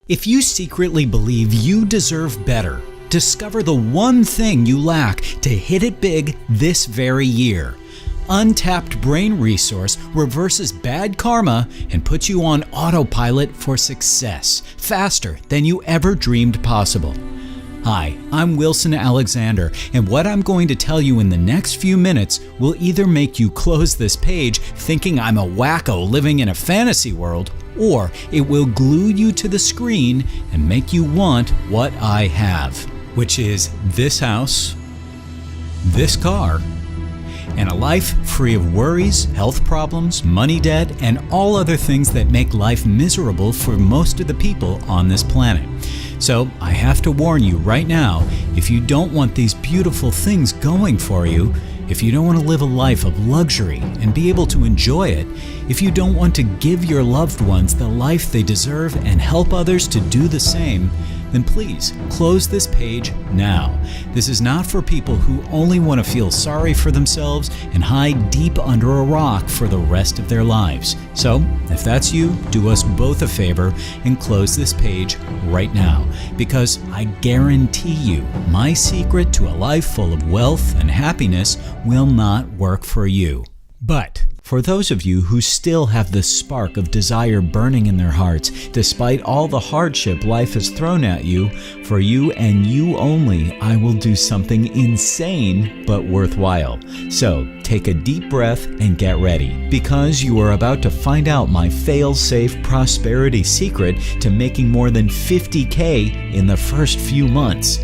If you secretly believe you deserve better, discover the one thing you lack to hit it big this very year. Untapped Brain Resource reverses bad karma and puts you on autopilot for success faster than you ever dreamed possible. Hi, I'm Wilson Alexander, and what I'm going to tell you in the next few minutes will either make you close this page thinking I'm a wacko living in a fantasy world, or it will glue you to the screen and make you want what I have, which is this house, this car, and a life free of worries, health problems, money debt, and all other things that make life miserable for most of the people on this planet. So I have to warn you right now, if you don't want these beautiful things going for you, if you don't want to live a life of luxury and be able to enjoy it, if you don't want to give your loved ones the life they deserve and help others to do the same, then please close this page now. This is not for people who only want to feel sorry for themselves and hide deep under a rock for the rest of their lives. So, if that's you, do us both a favor and close this page right now, because I guarantee you my secret to a life full of wealth and happiness will not work for you. But for those of you who still have the spark of desire burning in their hearts, despite all the hardship life has thrown at you, for you and you only, I will do something insane but worthwhile. So take a deep breath and get ready, because you are about to find out my fail-safe prosperity secret to making more than $50K in the first few months.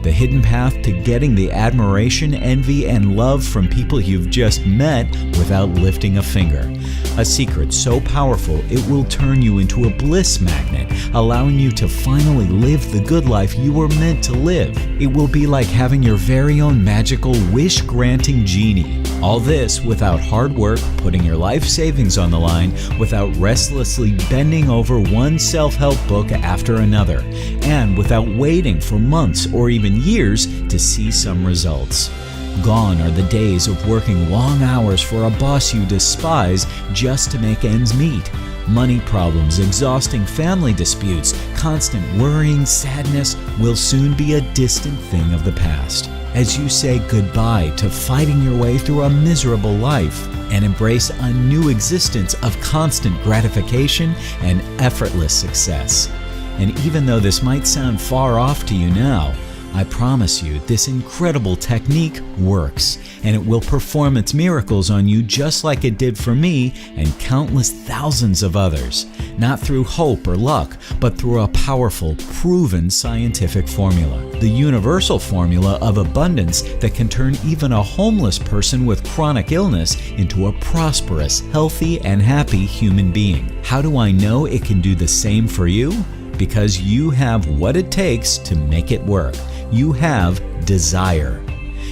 The hidden path to getting the admiration, envy, and love from people you've just met without lifting a finger. A secret so powerful it will turn you into a bliss magnet, allowing you to finally live the good life you were meant to live. It will be like having your very own magical wish-granting genie. All this without hard work, putting your life savings on the line, without restlessly bending over one self-help book after another, and without waiting for months or even years to see some results. Gone are the days of working long hours for a boss you despise just to make ends meet. Money problems, exhausting family disputes, constant worrying, sadness will soon be a distant thing of the past, as you say goodbye to fighting your way through a miserable life and embrace a new existence of constant gratification and effortless success. And even though this might sound far off to you now, I promise you this incredible technique works, and it will perform its miracles on you just like it did for me and countless thousands of others. Not through hope or luck, but through a powerful, proven scientific formula. The universal formula of abundance that can turn even a homeless person with chronic illness into a prosperous, healthy, and happy human being. How do I know it can do the same for you? Because you have what it takes to make it work. You have desire.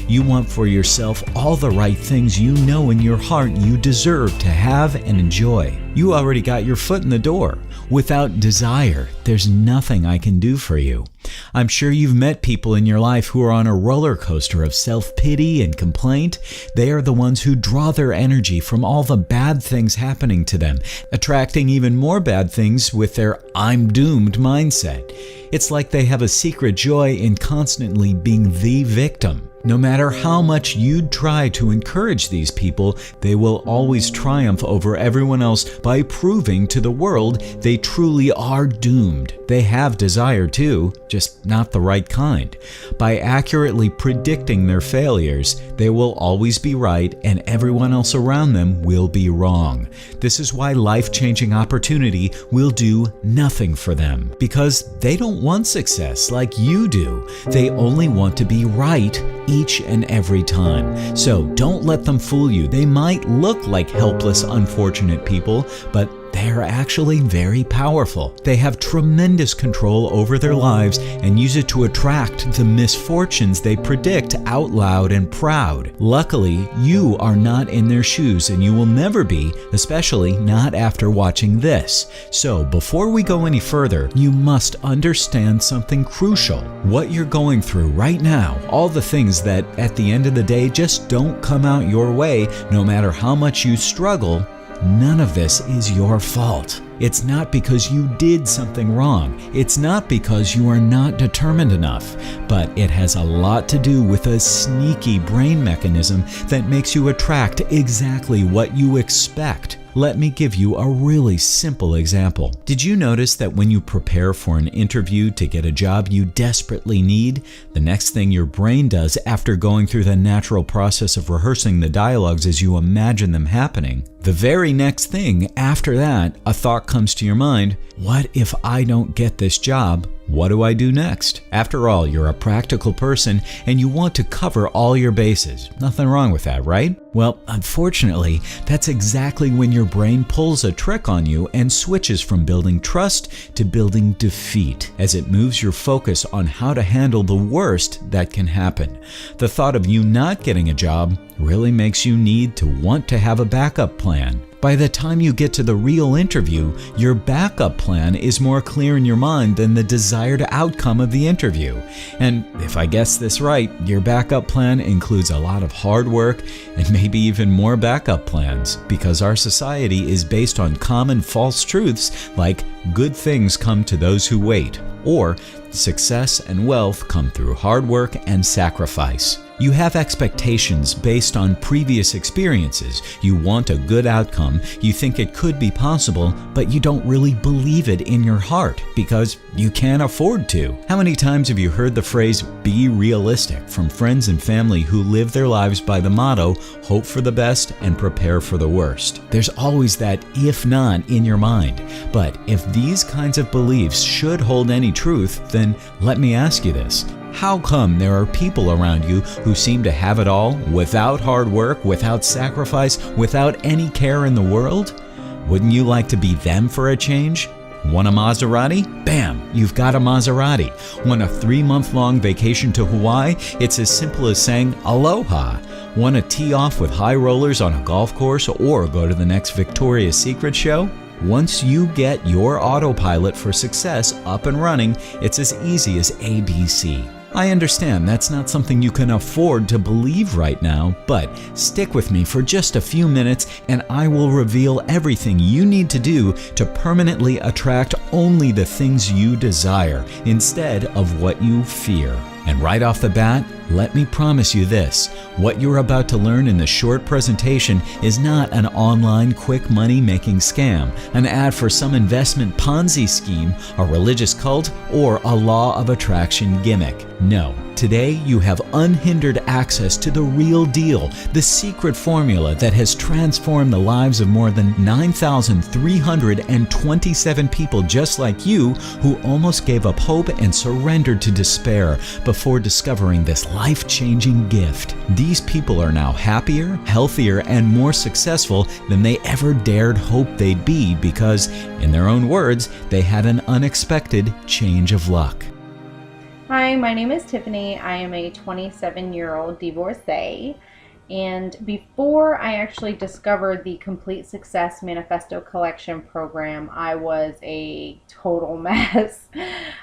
You want for yourself all the right things you know in your heart you deserve to have and enjoy. You already got your foot in the door. Without desire, there's nothing I can do for you. I'm sure you've met people in your life who are on a roller coaster of self-pity and complaint. They are the ones who draw their energy from all the bad things happening to them, attracting even more bad things with their "I'm doomed" mindset. It's like they have a secret joy in constantly being the victim. No matter how much you'd try to encourage these people, they will always triumph over everyone else by proving to the world they truly are doomed. They have desire too, just not the right kind. By accurately predicting their failures, they will always be right and everyone else around them will be wrong. This is why life-changing opportunity will do nothing for them, because they don't want success like you do. They only want to be right each and every time. So don't let them fool you. They might look like helpless, unfortunate people, but they're actually very powerful. They have tremendous control over their lives and use it to attract the misfortunes they predict out loud and proud. Luckily, you are not in their shoes and you will never be, especially not after watching this. So before we go any further, you must understand something crucial. What you're going through right now, all the things that at the end of the day just don't come out your way, no matter how much you struggle, none of this is your fault. It's not because you did something wrong. It's not because you are not determined enough. But it has a lot to do with a sneaky brain mechanism that makes you attract exactly what you expect. Let me give you a really simple example. Did you notice that when you prepare for an interview to get a job you desperately need, the next thing your brain does after going through the natural process of rehearsing the dialogues as you imagine them happening, the very next thing after that, a thought comes to your mind, what if I don't get this job? What do I do next? After all, you're a practical person and you want to cover all your bases. Nothing wrong with that, right? Well, unfortunately, that's exactly when your brain pulls a trick on you and switches from building trust to building defeat, as it moves your focus on how to handle the worst that can happen. The thought of you not getting a job really makes you need to want to have a backup plan. By the time you get to the real interview, your backup plan is more clear in your mind than the desired outcome of the interview. And if I guess this right, your backup plan includes a lot of hard work and maybe even more backup plans, because our society is based on common false truths like good things come to those who wait, or success and wealth come through hard work and sacrifice. You have expectations based on previous experiences. You want a good outcome, you think it could be possible, but you don't really believe it in your heart because you can't afford to. How many times have you heard the phrase, be realistic, from friends and family who live their lives by the motto, hope for the best and prepare for the worst? There's always that if not in your mind. But if these kinds of beliefs should hold any truth, then let me ask you this. How come there are people around you who seem to have it all without hard work, without sacrifice, without any care in the world? Wouldn't you like to be them for a change? Want a Maserati? Bam! You've got a Maserati. Want a 3-month-long vacation to Hawaii? It's as simple as saying aloha. Want to tee off with high rollers on a golf course or go to the next Victoria's Secret show? Once you get your autopilot for success up and running, it's as easy as ABC. I understand that's not something you can afford to believe right now, but stick with me for just a few minutes and I will reveal everything you need to do to permanently attract only the things you desire instead of what you fear. And right off the bat, let me promise you this. What you're about to learn in the short presentation is not an online quick money-making scam, an ad for some investment Ponzi scheme, a religious cult, or a law of attraction gimmick. No. Today, you have unhindered access to the real deal, the secret formula that has transformed the lives of more than 9,327 people just like you who almost gave up hope and surrendered to despair before discovering this life-changing gift. These people are now happier, healthier, and more successful than they ever dared hope they'd be because, in their own words, they had an unexpected change of luck. Hi, my name is Tiffany. I am a 27-year-old divorcee, and before I actually discovered the Complete Success Manifesto Collection program, I was a total mess.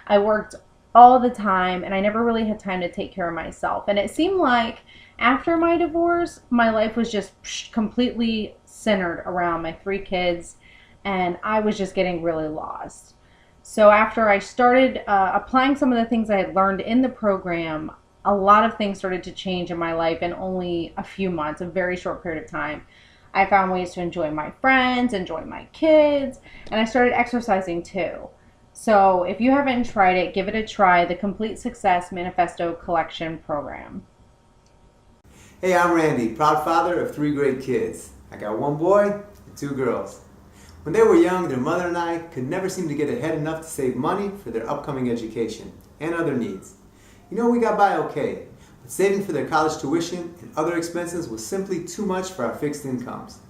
I worked all the time, and I never really had time to take care of myself, and it seemed like after my divorce, my life was just completely centered around my 3 kids, and I was just getting really lost. So after I started applying some of the things I had learned in the program, a lot of things started to change in my life in only a few months, a very short period of time. I found ways to enjoy my friends, enjoy my kids, and I started exercising too. So if you haven't tried it, give it a try, the Complete Success Manifesto Collection program. Hey, I'm Randy, proud father of 3 great kids. I got 1 boy and 2 girls. When they were young, their mother and I could never seem to get ahead enough to save money for their upcoming education and other needs. You know, we got by okay, but saving for their college tuition and other expenses was simply too much for our fixed incomes.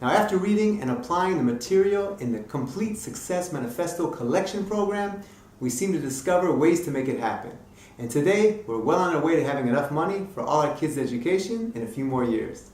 Now, after reading and applying the material in the Complete Success Manifesto Collection program, we seem to discover ways to make it happen. And today, we're well on our way to having enough money for all our kids' education in a few more years.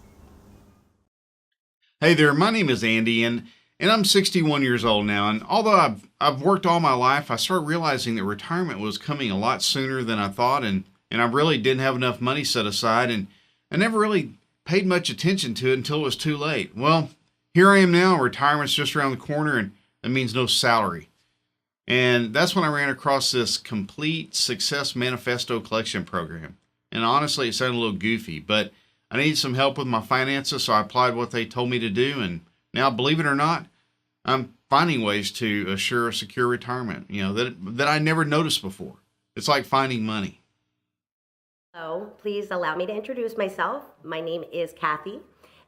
Hey there, my name is Andy, and I'm 61 years old now, and although I've worked all my life, I started realizing that retirement was coming a lot sooner than I thought, and I really didn't have enough money set aside, and I never really paid much attention to it until it was too late. Well, here I am now, retirement's just around the corner, and That means no salary. And that's when I ran across this Complete Success Manifesto Collection program. And honestly, it sounded a little goofy, but I needed some help with my finances, so I applied what they told me to do. And now, believe it or not, I'm finding ways to assure a secure retirement, that I never noticed before. It's like finding money. Hello, please allow me to introduce myself. My name is Kathy,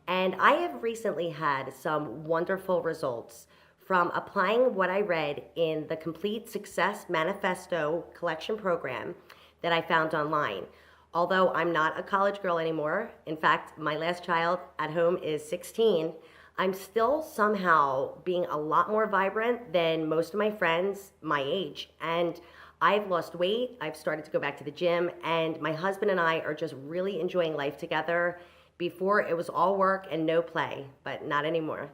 and I have recently had some wonderful results from applying what I read in the Complete Success Manifesto Collection program that I found online. Although I'm not a college girl anymore, in fact, my last child at home is 16, I'm still somehow being a lot more vibrant than most of my friends my age. And I've lost weight, I've started to go back to the gym, and my husband and I are just really enjoying life together. Before, it was all work and no play, but not anymore.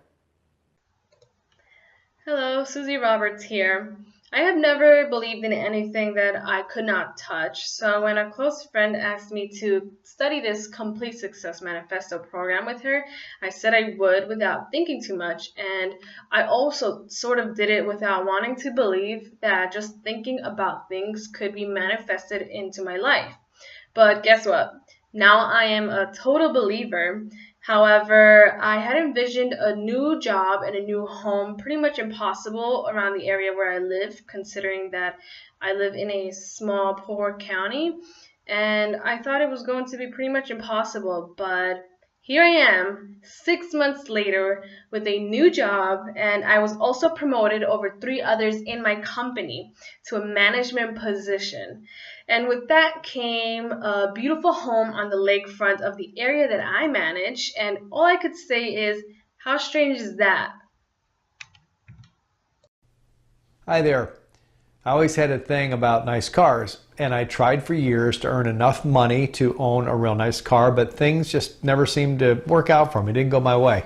Hello, Susie Roberts here. I have never believed in anything that I could not touch, so when a close friend asked me to study this Complete Success Manifesto program with her, I said I would without thinking too much, and I also sort of did it without wanting to believe that just thinking about things could be manifested into my life. But guess what? Now I am a total believer. However, I had envisioned a new job and a new home pretty much impossible around the area where I live, considering that I live in a small, poor county, and I thought it was going to be pretty much impossible, but here I am, 6 months later, with a new job, and I was also promoted over 3 others in my company to a management position. And with that came a beautiful home on the lakefront of the area that I manage, and all I could say is, how strange is that? Hi there. I always had a thing about nice cars, and I tried for years to earn enough money to own a real nice car, but things just never seemed to work out for me. It didn't go my way.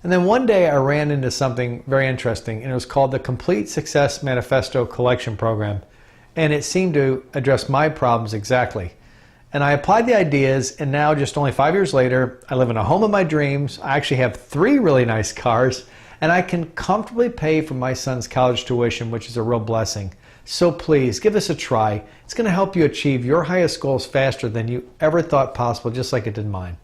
And then one day I ran into something very interesting, and it was called the Complete Success Manifesto Collection Program. And it seemed to address my problems exactly. And I applied the ideas, and now just only 5 years later, I live in a home of my dreams. I actually have 3 really nice cars, and I can comfortably pay for my son's college tuition, which is a real blessing. So please, give this a try. It's going to help you achieve your highest goals faster than you ever thought possible, just like it did mine.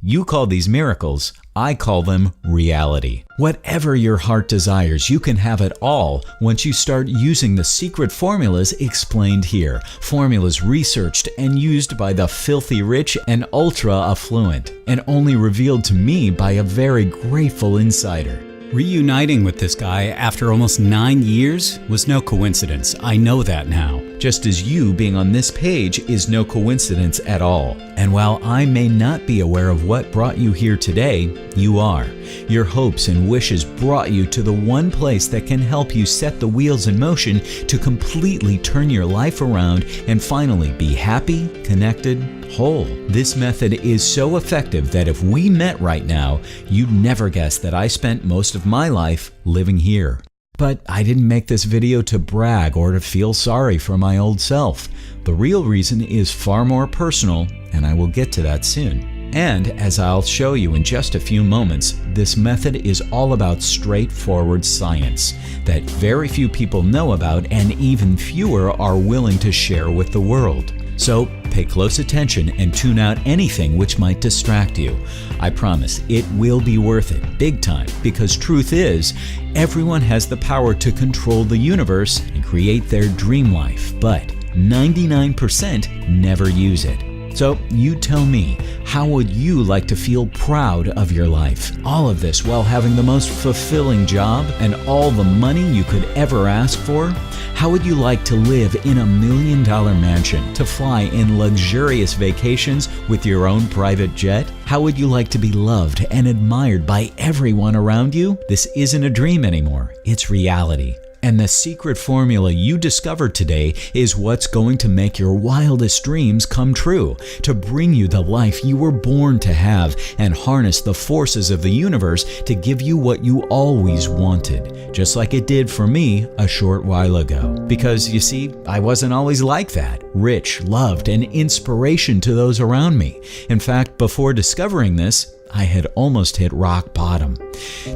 You call these miracles, I call them reality. Whatever your heart desires, you can have it all once you start using the secret formulas explained here. Formulas researched and used by the filthy rich and ultra affluent, and only revealed to me by a very grateful insider. Reuniting with this guy after almost 9 years was no coincidence. I know that now. Just as you being on this page is no coincidence at all. And while I may not be aware of what brought you here today, you are. Your hopes and wishes brought you to the one place that can help you set the wheels in motion to completely turn your life around and finally be happy, connected, whole. This method is so effective that if we met right now, you'd never guess that I spent most of my life living here. But I didn't make this video to brag or to feel sorry for my old self. The real reason is far more personal, and I will get to that soon. And as I'll show you in just a few moments, this method is all about straightforward science that very few people know about and even fewer are willing to share with the world. So pay close attention and tune out anything which might distract you. I promise it will be worth it, big time, because truth is, everyone has the power to control the universe and create their dream life, but 99% never use it. So you tell me, how would you like to feel proud of your life? All of this while having the most fulfilling job and all the money you could ever ask for? How would you like to live in a $1 million mansion, to fly in luxurious vacations with your own private jet? How would you like to be loved and admired by everyone around you? This isn't a dream anymore, it's reality. And the secret formula you discovered today is what's going to make your wildest dreams come true, to bring you the life you were born to have and harness the forces of the universe to give you what you always wanted, just like it did for me a short while ago. Because you see, I wasn't always like that, rich, loved, and inspiration to those around me. In fact, before discovering this, I had almost hit rock bottom.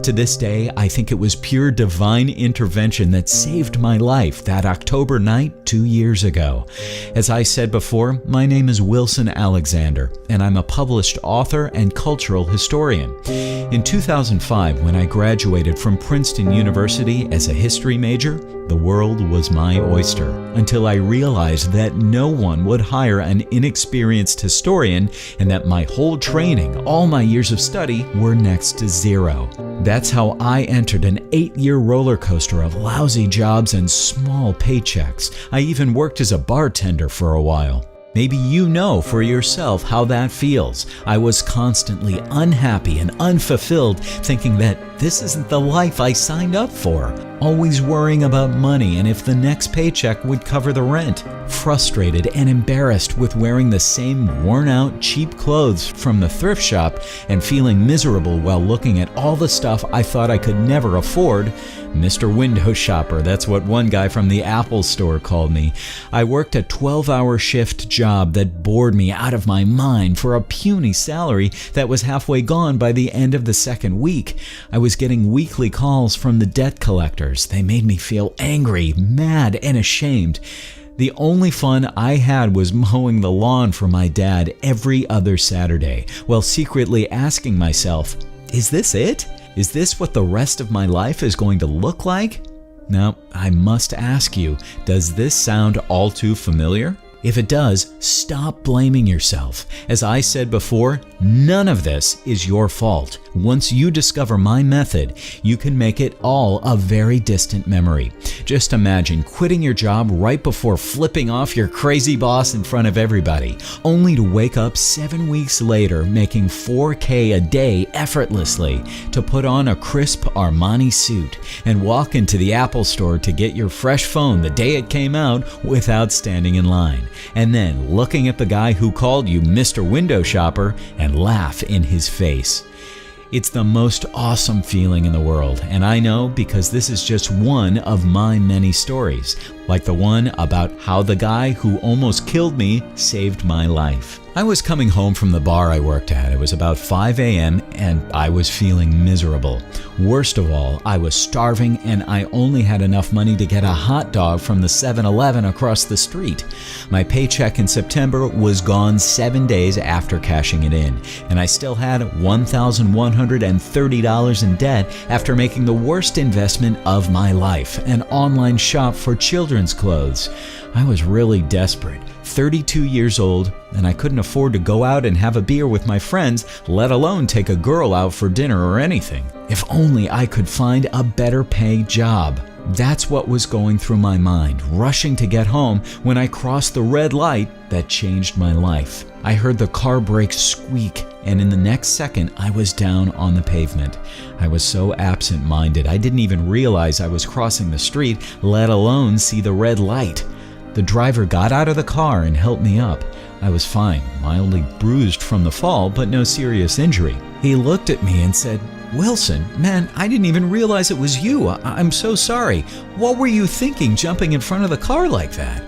To this day, I think it was pure divine intervention that saved my life that October night 2 years ago. As I said before, my name is Wilson Alexander, and I'm a published author and cultural historian. In 2005, when I graduated from Princeton University as a history major, the world was my oyster, until I realized that no one would hire an inexperienced historian and that my whole training, all my years of study, were next to zero. That's how I entered an 8-year roller coaster of lousy jobs and small paychecks. I even worked as a bartender for a while. Maybe you know for yourself how that feels. I was constantly unhappy and unfulfilled, thinking that this isn't the life I signed up for. Always worrying about money and if the next paycheck would cover the rent. Frustrated and embarrassed with wearing the same worn-out, cheap clothes from the thrift shop and feeling miserable while looking at all the stuff I thought I could never afford. Mr. Window Shopper, that's what one guy from the Apple store called me. I worked a 12-hour shift job that bored me out of my mind for a puny salary that was halfway gone by the end of the second week. I was getting weekly calls from the debt collectors. They made me feel angry, mad, and ashamed. The only fun I had was mowing the lawn for my dad every other Saturday, while secretly asking myself, is this it? Is this what the rest of my life is going to look like? Now, I must ask you, does this sound all too familiar? If it does, stop blaming yourself. As I said before, none of this is your fault. Once you discover my method, you can make it all a very distant memory. Just imagine quitting your job right before flipping off your crazy boss in front of everybody, only to wake up 7 weeks later making $4,000 a day effortlessly, to put on a crisp Armani suit and walk into the Apple store to get your fresh phone the day it came out without standing in line. And then looking at the guy who called you Mr. Window Shopper and laugh in his face. It's the most awesome feeling in the world, and I know because this is just one of my many stories, like the one about how the guy who almost killed me saved my life. I was coming home from the bar I worked at. It was about 5 a.m. and I was feeling miserable. Worst of all, I was starving and I only had enough money to get a hot dog from the 7-Eleven across the street. My paycheck in September was gone 7 days after cashing it in, and I still had $1,130 in debt after making the worst investment of my life, an online shop for children's clothes. I was really desperate. 32 years old, and I couldn't afford to go out and have a beer with my friends, let alone take a girl out for dinner or anything. If only I could find a better paid job. That's what was going through my mind, rushing to get home when I crossed the red light that changed my life. I heard the car brakes squeak, and in the next second, I was down on the pavement. I was so absent-minded, I didn't even realize I was crossing the street, let alone see the red light. The driver got out of the car and helped me up. I was fine, mildly bruised from the fall, but no serious injury. He looked at me and said, "Wilson, man, I didn't even realize it was you. I'm so sorry. What were you thinking jumping in front of the car like that?"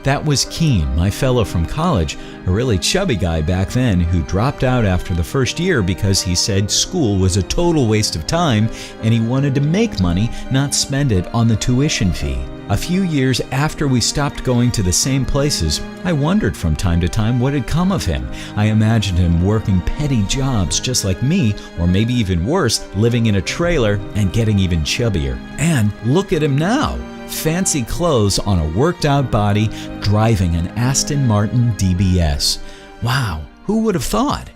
That was Keen, my fellow from college, a really chubby guy back then who dropped out after the first year because he said school was a total waste of time and he wanted to make money, not spend it on the tuition fee. A few years after we stopped going to the same places, I wondered from time to time what had come of him. I imagined him working petty jobs just like me, or maybe even worse, living in a trailer and getting even chubbier. And look at him now. Fancy clothes on a worked-out body, driving an Aston Martin DBS. Wow, who would have thought?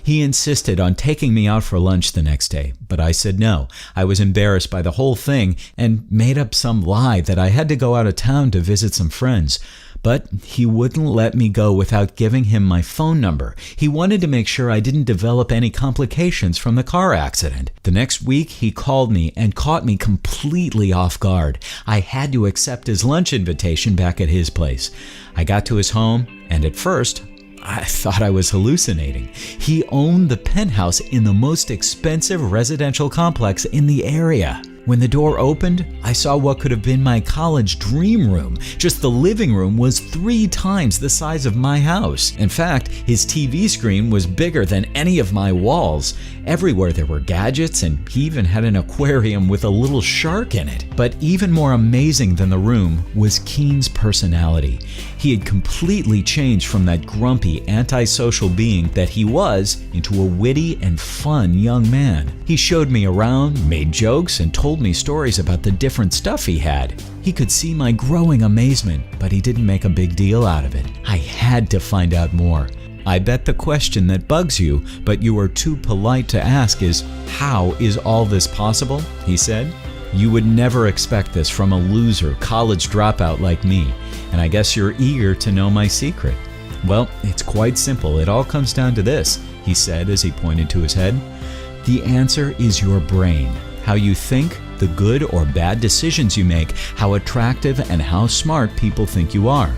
He insisted on taking me out for lunch the next day, but I said no. I was embarrassed by the whole thing and made up some lie that I had to go out of town to visit some friends. But he wouldn't let me go without giving him my phone number. He wanted to make sure I didn't develop any complications from the car accident. The next week, he called me and caught me completely off guard. I had to accept his lunch invitation back at his place. I got to his home, and at first, I thought I was hallucinating. He owned the penthouse in the most expensive residential complex in the area. When the door opened, I saw what could have been my college dream room. Just the living room was 3 times the size of my house. In fact, his TV screen was bigger than any of my walls. Everywhere there were gadgets, and he even had an aquarium with a little shark in it. But even more amazing than the room was Keen's personality. He had completely changed from that grumpy, antisocial being that he was into a witty and fun young man. He showed me around, made jokes, and told me stories about the different stuff he had. He could see my growing amazement, but he didn't make a big deal out of it. I had to find out more. I bet the question that bugs you, but you are too polite to ask is, how is all this possible? He said. You would never expect this from a loser, college dropout like me, and I guess you're eager to know my secret. Well, it's quite simple. It all comes down to this, he said as he pointed to his head. The answer is your brain. How you think, the good or bad decisions you make, how attractive and how smart people think you are.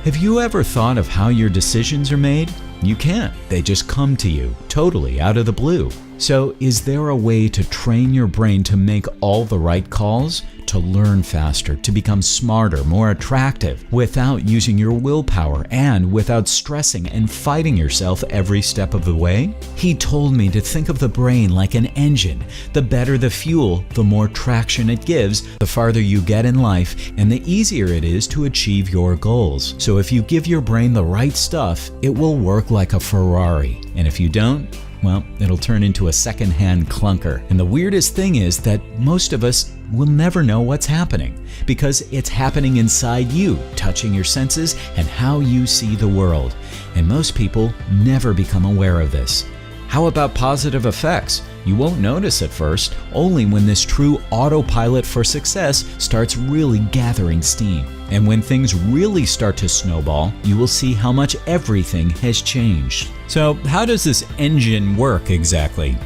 Have you ever thought of how your decisions are made? You can't. They just come to you, totally out of the blue. So is there a way to train your brain to make all the right calls? To learn faster, to become smarter, more attractive, without using your willpower and without stressing and fighting yourself every step of the way? He told me to think of the brain like an engine. The better the fuel, the more traction it gives, the farther you get in life, and the easier it is to achieve your goals. So if you give your brain the right stuff, it will work like a Ferrari. And if you don't, well, it'll turn into a second-hand clunker. And the weirdest thing is that most of us will never know what's happening because it's happening inside you, touching your senses and how you see the world. And most people never become aware of this. How about positive effects? You won't notice at first, only when this true autopilot for success starts really gathering steam. And when things really start to snowball, you will see how much everything has changed. So, how does this engine work exactly?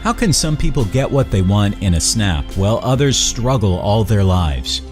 How can some people get what they want in a snap, while others struggle all their lives?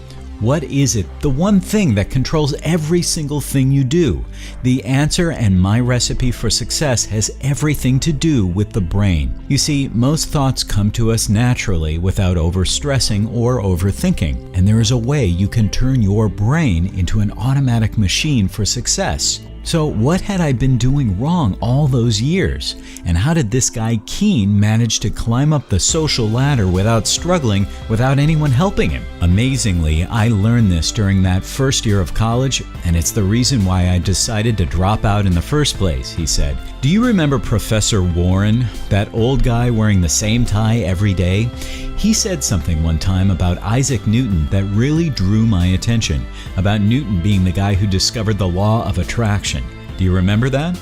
What is it, the one thing that controls every single thing you do? The answer and my recipe for success has everything to do with the brain. You see, most thoughts come to us naturally without overstressing or overthinking, and there is a way you can turn your brain into an automatic machine for success. So what had I been doing wrong all those years? And how did this guy Keen manage to climb up the social ladder without struggling, without anyone helping him? Amazingly, I learned this during that first year of college, and it's the reason why I decided to drop out in the first place, he said. Do you remember Professor Warren, that old guy wearing the same tie every day? He said something one time about Isaac Newton that really drew my attention, about Newton being the guy who discovered the law of attraction. Do you remember that?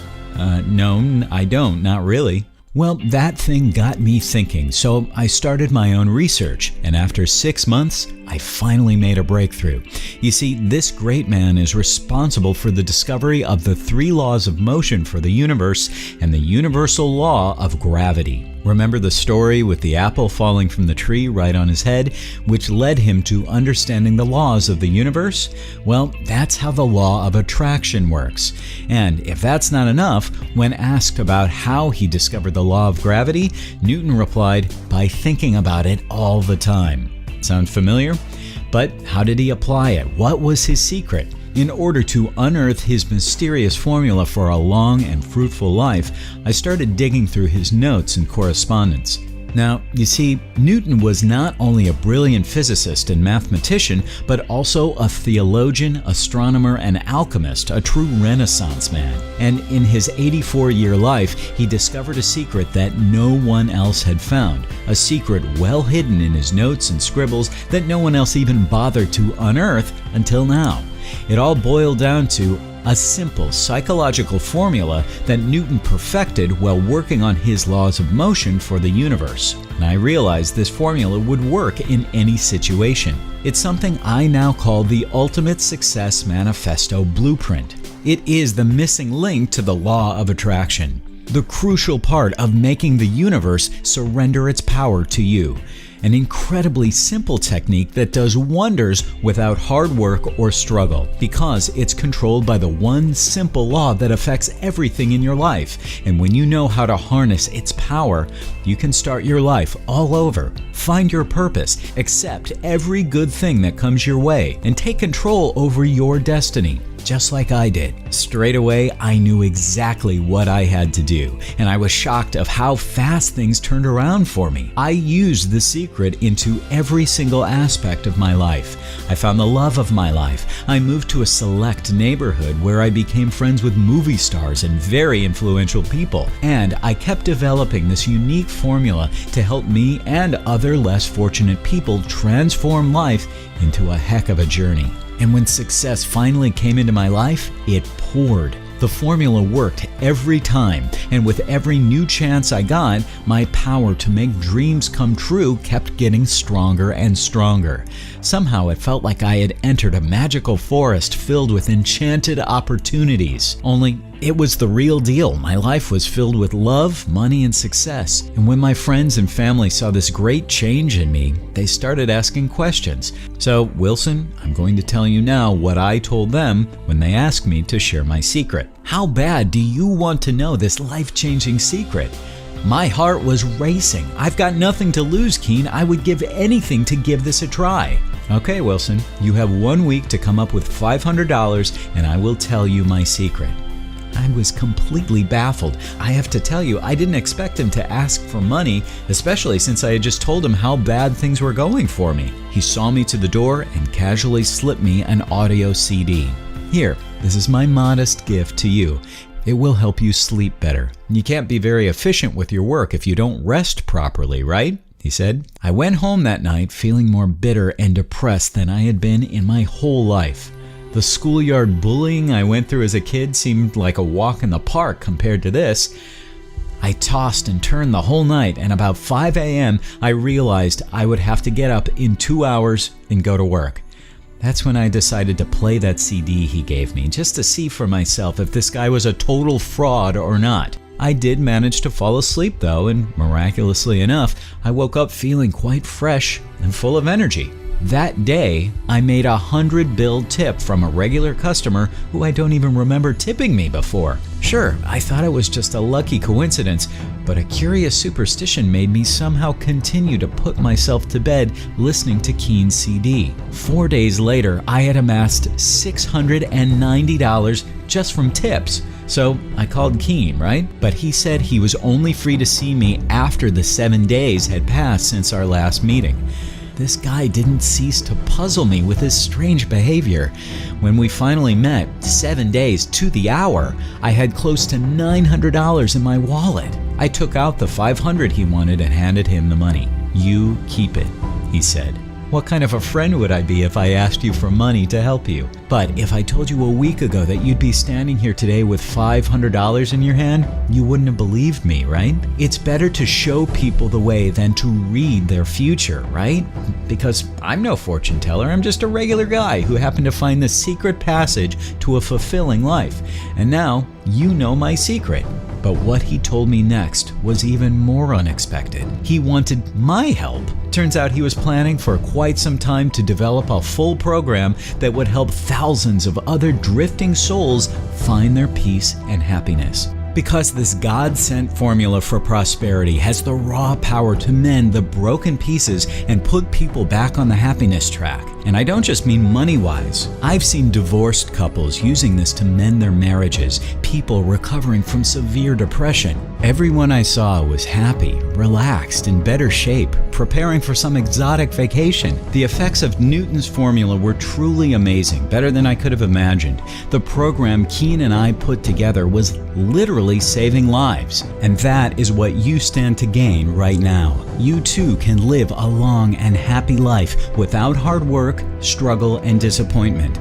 No, I don't, not really. Well, that thing got me thinking, so I started my own research, and after 6 months, I finally made a breakthrough. You see, this great man is responsible for the discovery of the 3 laws of motion for the universe and the universal law of gravity. Remember the story with the apple falling from the tree right on his head, which led him to understanding the laws of the universe? Well, that's how the law of attraction works. And if that's not enough, when asked about how he discovered the law of gravity, Newton replied, by thinking about it all the time. Sound familiar? But how did he apply it? What was his secret? In order to unearth his mysterious formula for a long and fruitful life, I started digging through his notes and correspondence. Now, you see, Newton was not only a brilliant physicist and mathematician, but also a theologian, astronomer, and alchemist, a true Renaissance man. And in his 84-year life, he discovered a secret that no one else had found, a secret well hidden in his notes and scribbles that no one else even bothered to unearth until now. It all boiled down to a simple psychological formula that Newton perfected while working on his laws of motion for the universe. And I realized this formula would work in any situation. It's something I now call the Ultimate Success Manifesto Blueprint. It is the missing link to the law of attraction, the crucial part of making the universe surrender its power to you. an incredibly simple technique that does wonders without hard work or struggle, because it's controlled by the one simple law that affects everything in your life. And when you know how to harness its power, you can start your life all over, find your purpose, accept every good thing that comes your way, and take control over your destiny. Just like I did. Straight away, I knew exactly what I had to do, and I was shocked of how fast things turned around for me. I used the secret into every single aspect of my life. I found the love of my life. I moved to a select neighborhood where I became friends with movie stars and very influential people, and I kept developing this unique formula to help me and other less fortunate people transform life into a heck of a journey. And when success finally came into my life, it poured. The formula worked every time, and with every new chance I got, my power to make dreams come true kept getting stronger and stronger. Somehow it felt like I had entered a magical forest filled with enchanted opportunities. Only it was the real deal. My life was filled with love, money, and success. And when my friends and family saw this great change in me, they started asking questions. So, Wilson, I'm going to tell you now what I told them when they asked me to share my secret. How bad do you want to know this life-changing secret? My heart was racing. I've got nothing to lose, Keen. I would give anything to give this a try. Okay, Wilson, you have 1 week to come up with $500 and I will tell you my secret. I was completely baffled. I have to tell you, I didn't expect him to ask for money, especially since I had just told him how bad things were going for me. He saw me to the door and casually slipped me an audio CD. Here, this is my modest gift to you. It will help you sleep better. You can't be very efficient with your work if you don't rest properly, right? He said. I went home that night feeling more bitter and depressed than I had been in my whole life. The schoolyard bullying I went through as a kid seemed like a walk in the park compared to this. I tossed and turned the whole night, and about 5 a.m. I realized I would have to get up in 2 hours and go to work. That's when I decided to play that CD he gave me, just to see for myself if this guy was a total fraud or not. I did manage to fall asleep though, and miraculously enough, I woke up feeling quite fresh and full of energy. That day, I made a $100 tip from a regular customer who I don't even remember tipping me before. Sure, I thought it was just a lucky coincidence, but a curious superstition made me somehow continue to put myself to bed listening to Keen's CD. 4 days later, I had amassed $690 just from tips. So I called Keen, right? But he said he was only free to see me after the 7 days had passed since our last meeting. This guy didn't cease to puzzle me with his strange behavior. When we finally met, 7 days to the hour, I had close to $900 in my wallet. I took out the $500 he wanted and handed him the money. You keep it, he said. What kind of a friend would I be if I asked you for money to help you? But if I told you a week ago that you'd be standing here today with $500 in your hand, you wouldn't have believed me, right? It's better to show people the way than to read their future, right? Because I'm no fortune teller, I'm just a regular guy who happened to find the secret passage to a fulfilling life. And now you know my secret. But what he told me next was even more unexpected. He wanted my help. Turns out he was planning for quite some time to develop a full program that would help thousands of other drifting souls find their peace and happiness. Because this God-sent formula for prosperity has the raw power to mend the broken pieces and put people back on the happiness track. And I don't just mean money-wise. I've seen divorced couples using this to mend their marriages, people recovering from severe depression. Everyone I saw was happy, relaxed, in better shape, preparing for some exotic vacation. The effects of Newton's formula were truly amazing, better than I could have imagined. The program Keen and I put together was literally saving lives. And that is what you stand to gain right now. You too can live a long and happy life without hard work, struggle, and disappointment.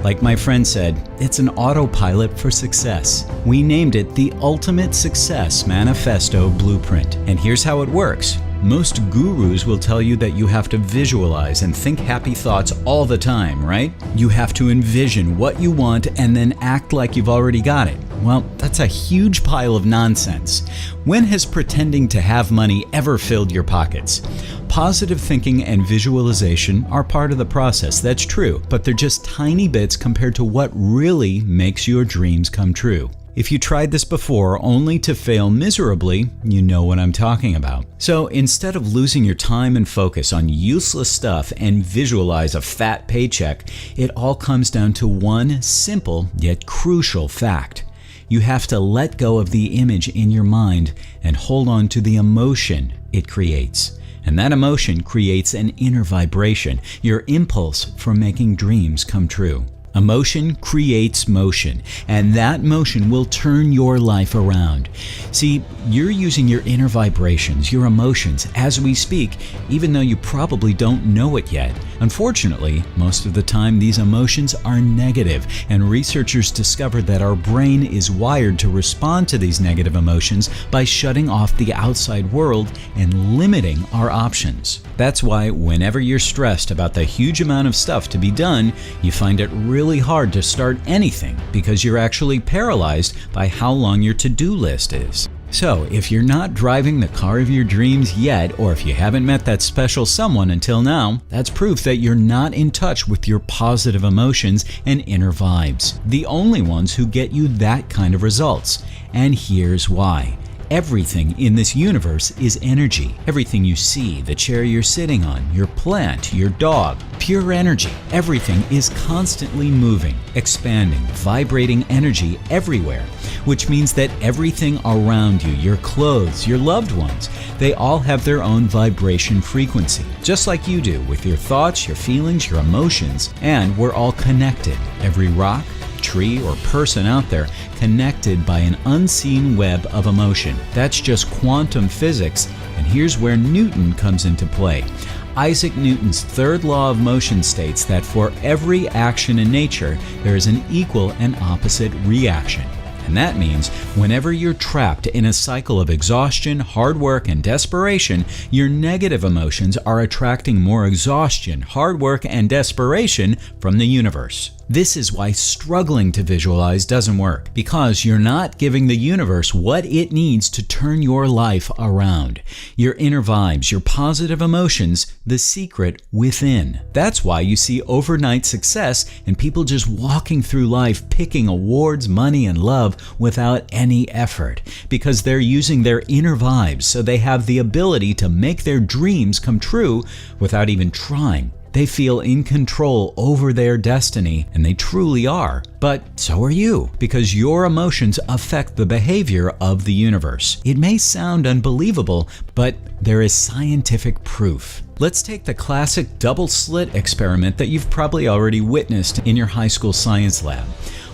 Like my friend said, it's an autopilot for success. We named it the Ultimate Success Manifesto Blueprint. And here's how it works. Most gurus will tell you that you have to visualize and think happy thoughts all the time, right? You have to envision what you want and then act like you've already got it. Well, that's a huge pile of nonsense. When has pretending to have money ever filled your pockets? Positive thinking and visualization are part of the process, that's true, but they're just tiny bits compared to what really makes your dreams come true. If you tried this before only to fail miserably, you know what I'm talking about. So instead of losing your time and focus on useless stuff and visualize a fat paycheck, it all comes down to one simple yet crucial fact. You have to let go of the image in your mind and hold on to the emotion it creates. And that emotion creates an inner vibration, your impulse for making dreams come true. Emotion creates motion, and that motion will turn your life around. See, you're using your inner vibrations, your emotions, as we speak, even though you probably don't know it yet. Unfortunately, most of the time these emotions are negative, and researchers discovered that our brain is wired to respond to these negative emotions by shutting off the outside world and limiting our options. That's why whenever you're stressed about the huge amount of stuff to be done, you find it really hard to start anything because you're actually paralyzed by how long your to-do list is. So, if you're not driving the car of your dreams yet, or if you haven't met that special someone until now, that's proof that you're not in touch with your positive emotions and inner vibes. The only ones who get you that kind of results. And here's why. Everything in this universe is energy. Everything you see, the chair you're sitting on, your plant, your dog, pure energy. Everything is constantly moving, expanding, vibrating energy everywhere, which means that everything around you, your clothes, your loved ones, they all have their own vibration frequency, just like you do with your thoughts, your feelings, your emotions, and we're all connected. Every rock, tree, or person out there connected by an unseen web of emotion. That's just quantum physics, and here's where Newton comes into play. Isaac Newton's third law of motion states that for every action in nature, there is an equal and opposite reaction. And that means whenever you're trapped in a cycle of exhaustion, hard work, and desperation, your negative emotions are attracting more exhaustion, hard work, and desperation from the universe. This is why struggling to visualize doesn't work, because you're not giving the universe what it needs to turn your life around. Your inner vibes, your positive emotions, the secret within. That's why you see overnight success and people just walking through life picking awards, money, and love without any effort, because they're using their inner vibes so they have the ability to make their dreams come true without even trying. They feel in control over their destiny, and they truly are. But so are you, because your emotions affect the behavior of the universe. It may sound unbelievable, but there is scientific proof. Let's take the classic double slit experiment that you've probably already witnessed in your high school science lab.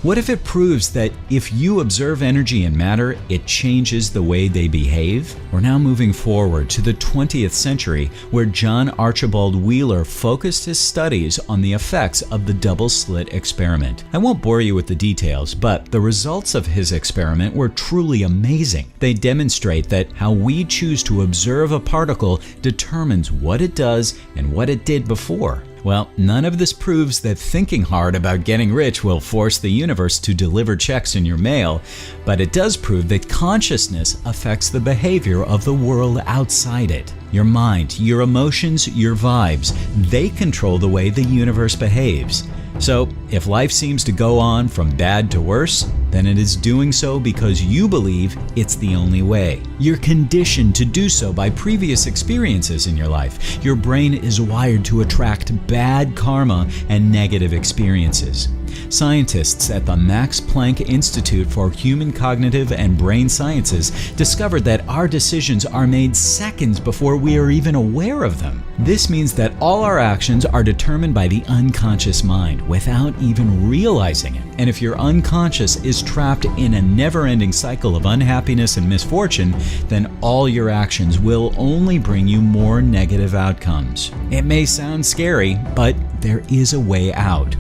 What if it proves that if you observe energy and matter, it changes the way they behave? We're now moving forward to the 20th century, where John Archibald Wheeler focused his studies on the effects of the double slit experiment. I won't bore you with the details, but the results of his experiment were truly amazing. They demonstrate that how we choose to observe a particle determines what it does and what it did before. Well, none of this proves that thinking hard about getting rich will force the universe to deliver checks in your mail, but it does prove that consciousness affects the behavior of the world outside it. Your mind, your emotions, your vibes, they control the way the universe behaves. So, if life seems to go on from bad to worse, then it is doing so because you believe it's the only way. You're conditioned to do so by previous experiences in your life. Your brain is wired to attract bad karma and negative experiences. Scientists at the Max Planck Institute for Human Cognitive and Brain Sciences discovered that our decisions are made seconds before we are even aware of them. This means that all our actions are determined by the unconscious mind without even realizing it. And if your unconscious is trapped in a never-ending cycle of unhappiness and misfortune, then all your actions will only bring you more negative outcomes. It may sound scary, but there is a way out.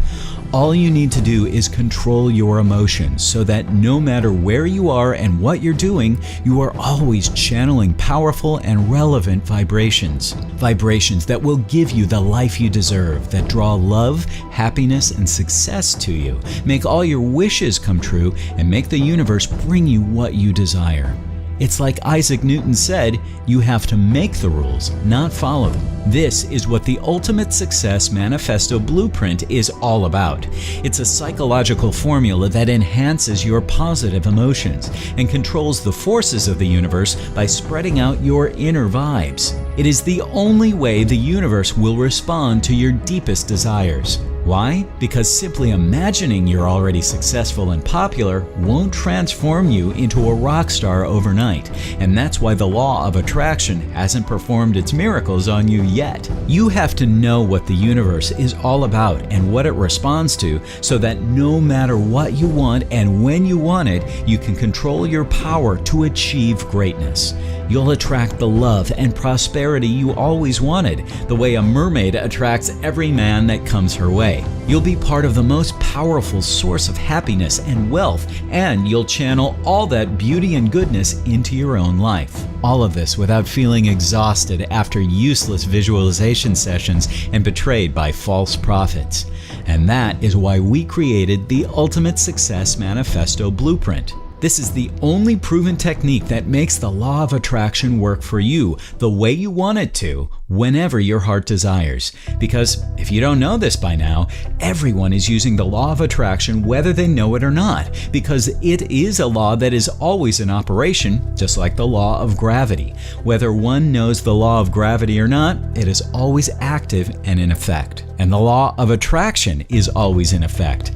All you need to do is control your emotions so that no matter where you are and what you're doing, you are always channeling powerful and relevant vibrations. Vibrations that will give you the life you deserve, that draw love, happiness, and success to you, make all your wishes come true, and make the universe bring you what you desire. It's like Isaac Newton said, you have to make the rules, not follow them. This is what the Ultimate Success Manifesto Blueprint is all about. It's a psychological formula that enhances your positive emotions and controls the forces of the universe by spreading out your inner vibes. It is the only way the universe will respond to your deepest desires. Why? Because simply imagining you're already successful and popular won't transform you into a rock star overnight, and that's why the law of attraction hasn't performed its miracles on you yet. You have to know what the universe is all about and what it responds to, so that no matter what you want and when you want it, you can control your power to achieve greatness. You'll attract the love and prosperity you always wanted, the way a mermaid attracts every man that comes her way. You'll be part of the most powerful source of happiness and wealth, and you'll channel all that beauty and goodness into your own life. All of this without feeling exhausted after useless visualization sessions and betrayed by false prophets. And that is why we created the Ultimate Success Manifesto Blueprint. This is the only proven technique that makes the law of attraction work for you the way you want it to, whenever your heart desires. Because if you don't know this by now, everyone is using the law of attraction whether they know it or not, because it is a law that is always in operation, just like the law of gravity. Whether one knows the law of gravity or not, it is always active and in effect. And the law of attraction is always in effect.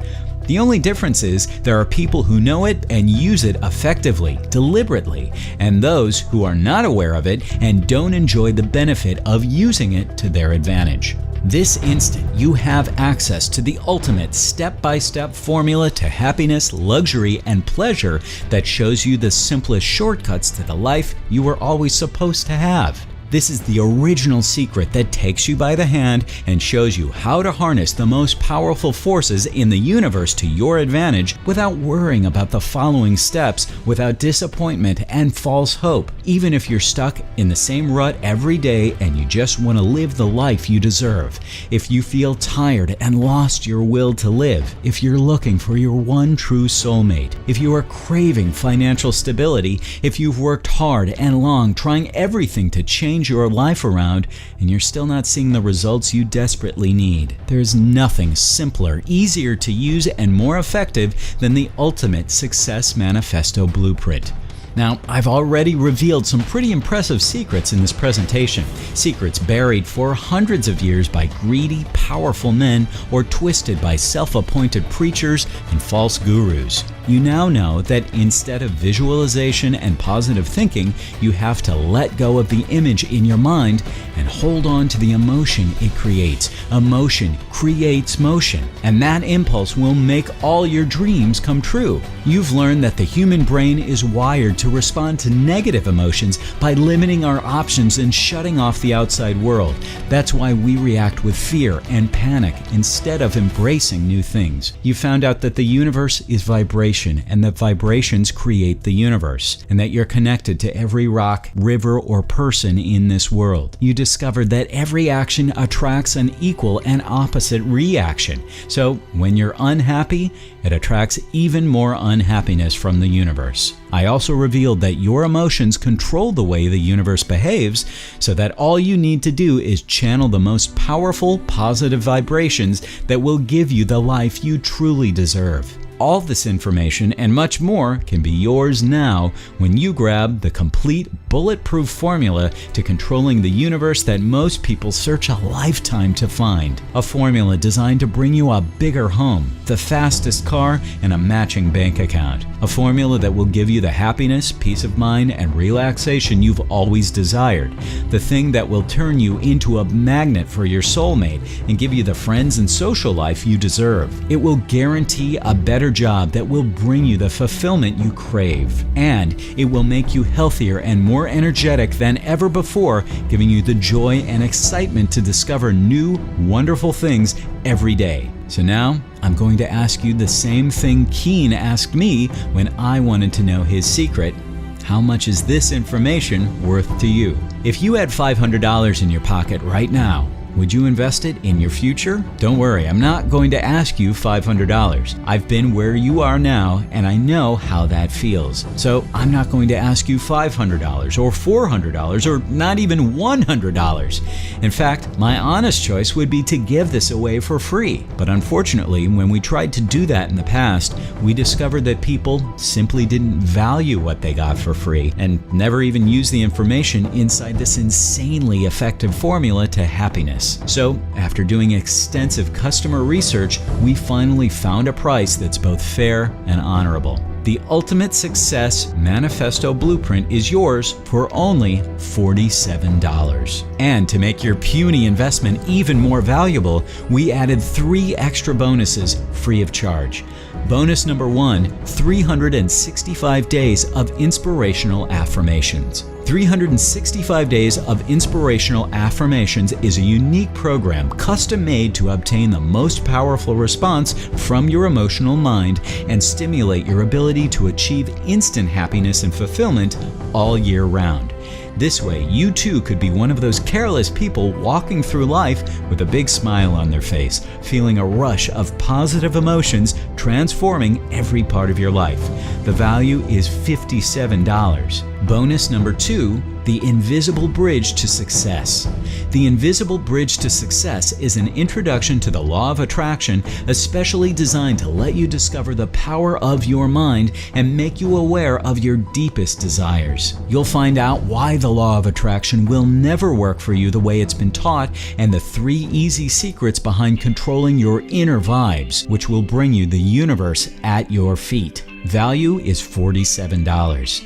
The only difference is there are people who know it and use it effectively, deliberately, and those who are not aware of it and don't enjoy the benefit of using it to their advantage. This instant, you have access to the ultimate step-by-step formula to happiness, luxury, and pleasure that shows you the simplest shortcuts to the life you were always supposed to have. This is the original secret that takes you by the hand and shows you how to harness the most powerful forces in the universe to your advantage without worrying about the following steps, without disappointment and false hope. Even if you're stuck in the same rut every day and you just want to live the life you deserve, if you feel tired and lost your will to live, if you're looking for your one true soulmate, if you are craving financial stability, if you've worked hard and long trying everything to change your life around and you're still not seeing the results you desperately need, there's nothing simpler, easier to use, and more effective than the Ultimate Success Manifesto Blueprint. Now, I've already revealed some pretty impressive secrets in this presentation, secrets buried for hundreds of years by greedy, powerful men or twisted by self-appointed preachers and false gurus. You now know that instead of visualization and positive thinking, you have to let go of the image in your mind and hold on to the emotion it creates. Emotion creates motion, and that impulse will make all your dreams come true. You've learned that the human brain is wired to respond to negative emotions by limiting our options and shutting off the outside world. That's why we react with fear and panic instead of embracing new things. You found out that the universe is vibration, and that vibrations create the universe, and that you're connected to every rock, river, or person in this world. You discovered that every action attracts an equal and opposite reaction. So when you're unhappy, it attracts even more unhappiness from the universe. I also revealed that your emotions control the way the universe behaves, so that all you need to do is channel the most powerful, positive vibrations that will give you the life you truly deserve. All this information and much more can be yours now when you grab the complete bulletproof formula to controlling the universe that most people search a lifetime to find. A formula designed to bring you a bigger home, the fastest car, and a matching bank account. A formula that will give you the happiness, peace of mind, and relaxation you've always desired. The thing that will turn you into a magnet for your soulmate and give you the friends and social life you deserve. It will guarantee a better better job that will bring you the fulfillment you crave. And it will make you healthier and more energetic than ever before, giving you the joy and excitement to discover new, wonderful things every day. So now, I'm going to ask you the same thing Keen asked me when I wanted to know his secret. How much is this information worth to you? If you had $500 in your pocket right now, would you invest it in your future? Don't worry, I'm not going to ask you $500. I've been where you are now, and I know how that feels. So I'm not going to ask you $500 or $400 or not even $100. In fact, my honest choice would be to give this away for free. But unfortunately, when we tried to do that in the past, we discovered that people simply didn't value what they got for free and never even used the information inside this insanely effective formula to happiness. So, after doing extensive customer research, we finally found a price that's both fair and honorable. The Ultimate Success Manifesto Blueprint is yours for only $47. And to make your puny investment even more valuable, we added 3 extra bonuses free of charge. Bonus number 1, 365 days of inspirational affirmations. 365 Days of Inspirational Affirmations is a unique program custom made to obtain the most powerful response from your emotional mind and stimulate your ability to achieve instant happiness and fulfillment all year round. This way, you too could be one of those careless people walking through life with a big smile on their face, feeling a rush of positive emotions transforming every part of your life. The value is $57. Bonus number 2, The Invisible Bridge to Success. The Invisible Bridge to Success is an introduction to the law of attraction, especially designed to let you discover the power of your mind and make you aware of your deepest desires. You'll find out why the law of attraction will never work for you the way it's been taught, and the 3 easy secrets behind controlling your inner vibes, which will bring you the universe at your feet. Value is $47.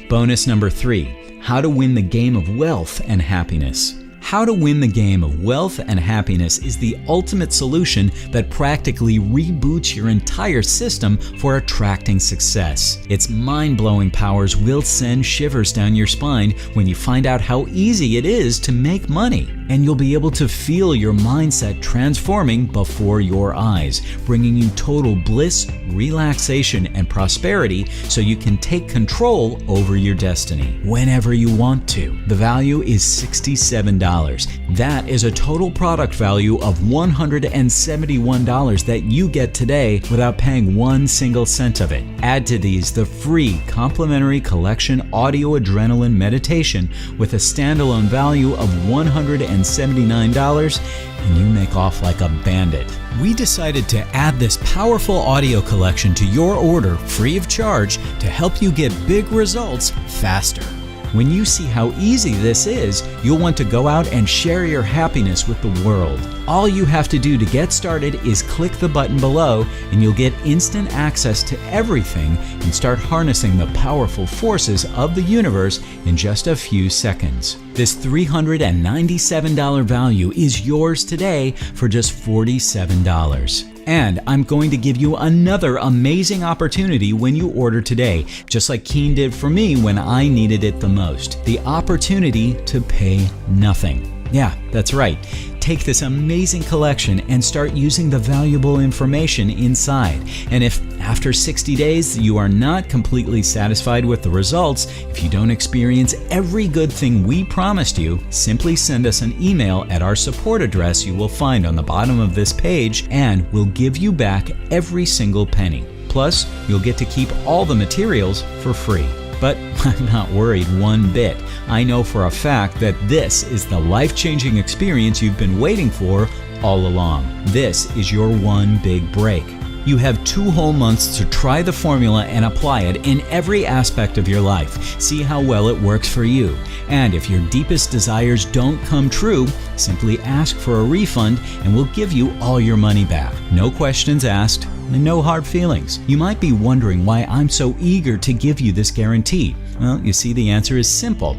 Bonus number 3, How to Win the Game of Wealth and Happiness. How to Win the Game of Wealth and Happiness is the ultimate solution that practically reboots your entire system for attracting success. Its mind-blowing powers will send shivers down your spine when you find out how easy it is to make money. And you'll be able to feel your mindset transforming before your eyes, bringing you total bliss, relaxation, and prosperity so you can take control over your destiny whenever you want to. The value is $67. That is a total product value of $171 that you get today without paying 1 single cent of it. Add to these the free complimentary collection Audio Adrenaline Meditation with a standalone value of $179, and you make off like a bandit. We decided to add this powerful audio collection to your order free of charge to help you get big results faster. When you see how easy this is, you'll want to go out and share your happiness with the world. All you have to do to get started is click the button below, and you'll get instant access to everything and start harnessing the powerful forces of the universe in just a few seconds. This $397 value is yours today for just $47. And I'm going to give you another amazing opportunity when you order today, just like Keen did for me when I needed it the most. The opportunity to pay nothing. Yeah, that's right. Take this amazing collection and start using the valuable information inside. And if after 60 days you are not completely satisfied with the results, if you don't experience every good thing we promised you, simply send us an email at our support address you will find on the bottom of this page, and we'll give you back every single penny. Plus, you'll get to keep all the materials for free. But I'm not worried one bit. I know for a fact that this is the life-changing experience you've been waiting for all along. This is your one big break. You have 2 whole months to try the formula and apply it in every aspect of your life. See how well it works for you. And if your deepest desires don't come true, simply ask for a refund and we'll give you all your money back. No questions asked, and no hard feelings. You might be wondering why I'm so eager to give you this guarantee. Well, you see, the answer is simple.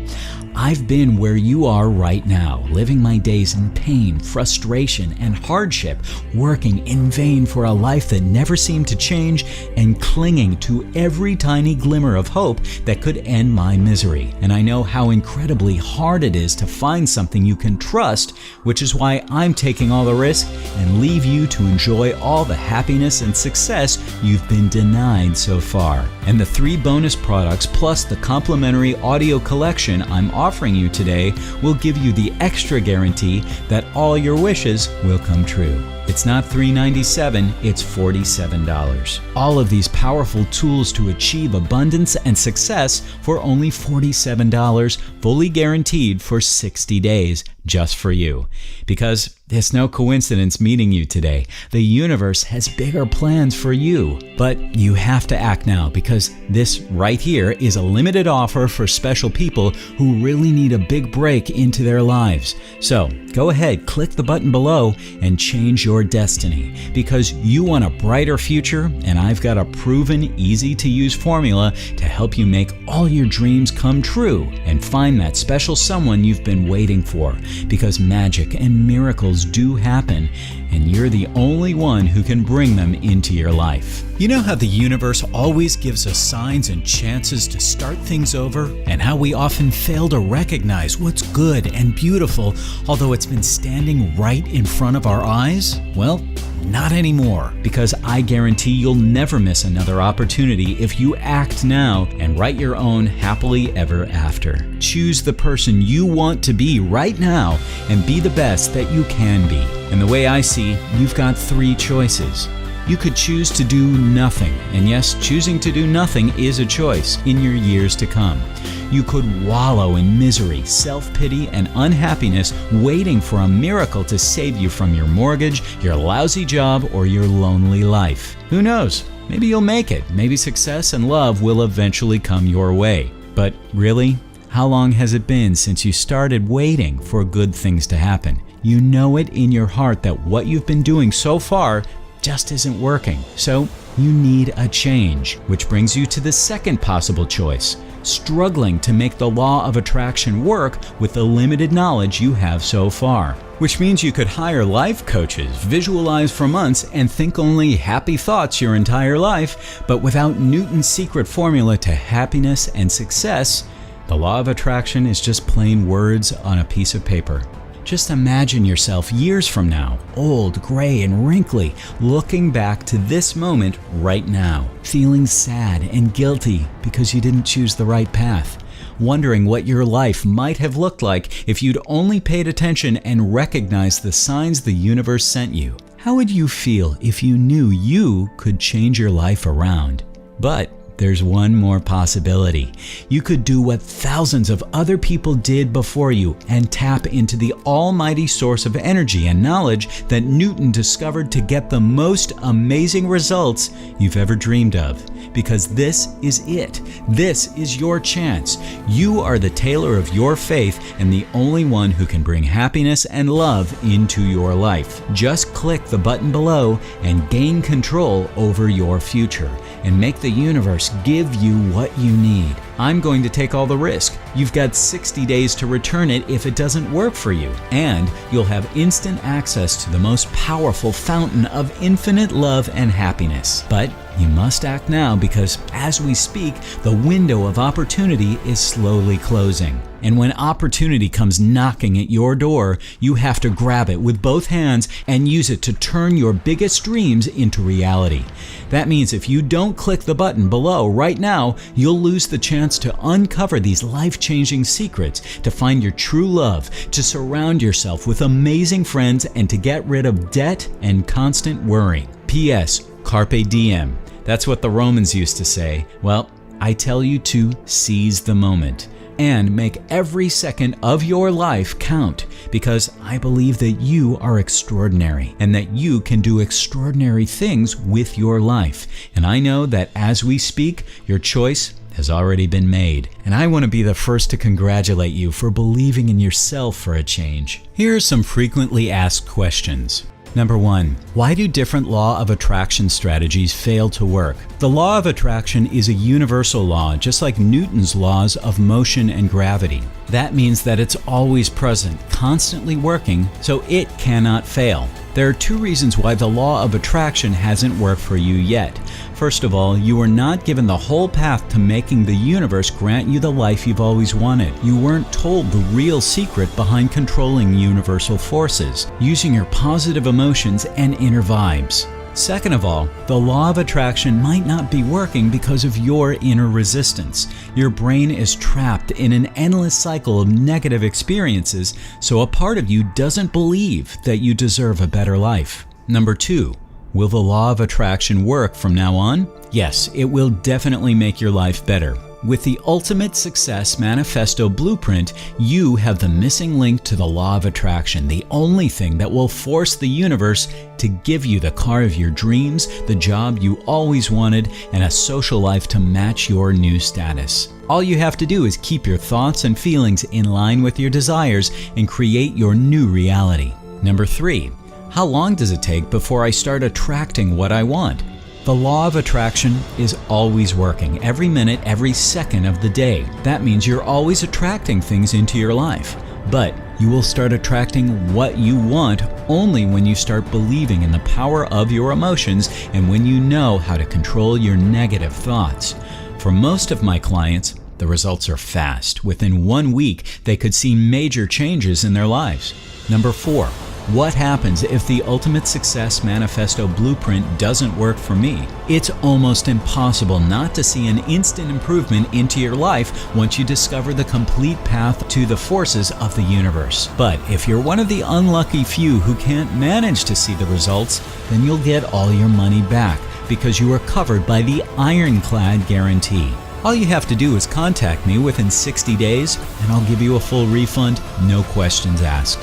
I've been where you are right now, living my days in pain, frustration, and hardship, working in vain for a life that never seemed to change, and clinging to every tiny glimmer of hope that could end my misery. And I know how incredibly hard it is to find something you can trust, which is why I'm taking all the risk and leave you to enjoy all the happiness and success you've been denied so far. And the 3 bonus products plus the complimentary audio collection I'm offering you today will give you the extra guarantee that all your wishes will come true. It's not $397, it's $47. All of these powerful tools to achieve abundance and success for only $47, fully guaranteed for 60 days, just for you. Because it's no coincidence meeting you today. The universe has bigger plans for you. But you have to act now, because this right here is a limited offer for special people who really need a big break into their lives. So go ahead, click the button below and change your destiny, because you want a brighter future, and I've got a proven, easy-to-use formula to help you make all your dreams come true and find that special someone you've been waiting for, because magic and miracles do happen, and you're the only one who can bring them into your life. You know how the universe always gives us signs and chances to start things over, and how we often fail to recognize what's good and beautiful, although it's been standing right in front of our eyes? Well, not anymore, because I guarantee you'll never miss another opportunity if you act now and write your own happily ever after. Choose the person you want to be right now and be the best that you can be. And the way I see, you've got 3 choices. You could choose to do nothing, and yes, choosing to do nothing is a choice in your years to come. You could wallow in misery, self-pity, and unhappiness, waiting for a miracle to save you from your mortgage, your lousy job, or your lonely life. Who knows? Maybe you'll make it. Maybe success and love will eventually come your way. But really, how long has it been since you started waiting for good things to happen? You know it in your heart that what you've been doing so far just isn't working. So you need a change, which brings you to the second possible choice: struggling to make the law of attraction work with the limited knowledge you have so far. Which means you could hire life coaches, visualize for months, and think only happy thoughts your entire life, but without Newton's secret formula to happiness and success, the law of attraction is just plain words on a piece of paper. Just imagine yourself years from now, old, gray, and wrinkly, looking back to this moment right now, feeling sad and guilty because you didn't choose the right path, wondering what your life might have looked like if you'd only paid attention and recognized the signs the universe sent you. How would you feel if you knew you could change your life around? But there's one more possibility. You could do what thousands of other people did before you and tap into the almighty source of energy and knowledge that Newton discovered to get the most amazing results you've ever dreamed of. Because this is it. This is your chance. You are the tailor of your faith and the only one who can bring happiness and love into your life. Just click the button below and gain control over your future, and make the universe give you what you need. I'm going to take all the risk. You've got 60 days to return it if it doesn't work for you, and you'll have instant access to the most powerful fountain of infinite love and happiness. But you must act now, because as we speak, the window of opportunity is slowly closing. And when opportunity comes knocking at your door, you have to grab it with both hands and use it to turn your biggest dreams into reality. That means if you don't click the button below right now, you'll lose the chance to uncover these life-changing secrets, to find your true love, to surround yourself with amazing friends, and to get rid of debt and constant worry. P.S. Carpe diem. That's what the Romans used to say. Well, I tell you to seize the moment and make every second of your life count, because I believe that you are extraordinary and that you can do extraordinary things with your life. And I know that as we speak, your choice has already been made. And I want to be the first to congratulate you for believing in yourself for a change. Here are some frequently asked questions. Number 1. Why do different law of attraction strategies fail to work? The law of attraction is a universal law, just like Newton's laws of motion and gravity. That means that it's always present, constantly working, so it cannot fail. There are 2 reasons why the law of attraction hasn't worked for you yet. First of all, you were not given the whole path to making the universe grant you the life you've always wanted. You weren't told the real secret behind controlling universal forces, using your positive emotions and inner vibes. Second of all, the law of attraction might not be working because of your inner resistance. Your brain is trapped in an endless cycle of negative experiences, so a part of you doesn't believe that you deserve a better life. Number 2. Will the law of attraction work from now on? Yes, it will definitely make your life better. With the Ultimate Success Manifesto Blueprint, you have the missing link to the law of attraction, the only thing that will force the universe to give you the car of your dreams, the job you always wanted, and a social life to match your new status. All you have to do is keep your thoughts and feelings in line with your desires and create your new reality. Number 3. How long does it take before I start attracting what I want? The law of attraction is always working, every minute, every second of the day. That means you're always attracting things into your life. But you will start attracting what you want only when you start believing in the power of your emotions and when you know how to control your negative thoughts. For most of my clients, the results are fast. Within 1 week, they could see major changes in their lives. Number 4. What happens if the Ultimate Success Manifesto Blueprint doesn't work for me? It's almost impossible not to see an instant improvement into your life once you discover the complete path to the forces of the universe. But if you're one of the unlucky few who can't manage to see the results, then you'll get all your money back because you are covered by the Ironclad Guarantee. All you have to do is contact me within 60 days and I'll give you a full refund, no questions asked.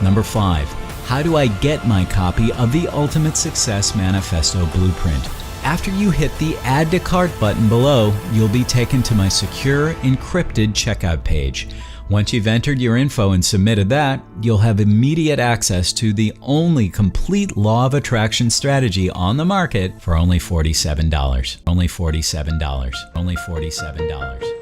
Number 5. How do I get my copy of the Ultimate Success Manifesto Blueprint? After you hit the Add to Cart button below, you'll be taken to my secure, encrypted checkout page. Once you've entered your info and submitted that, you'll have immediate access to the only complete law of attraction strategy on the market for only $47. Only $47. Only $47.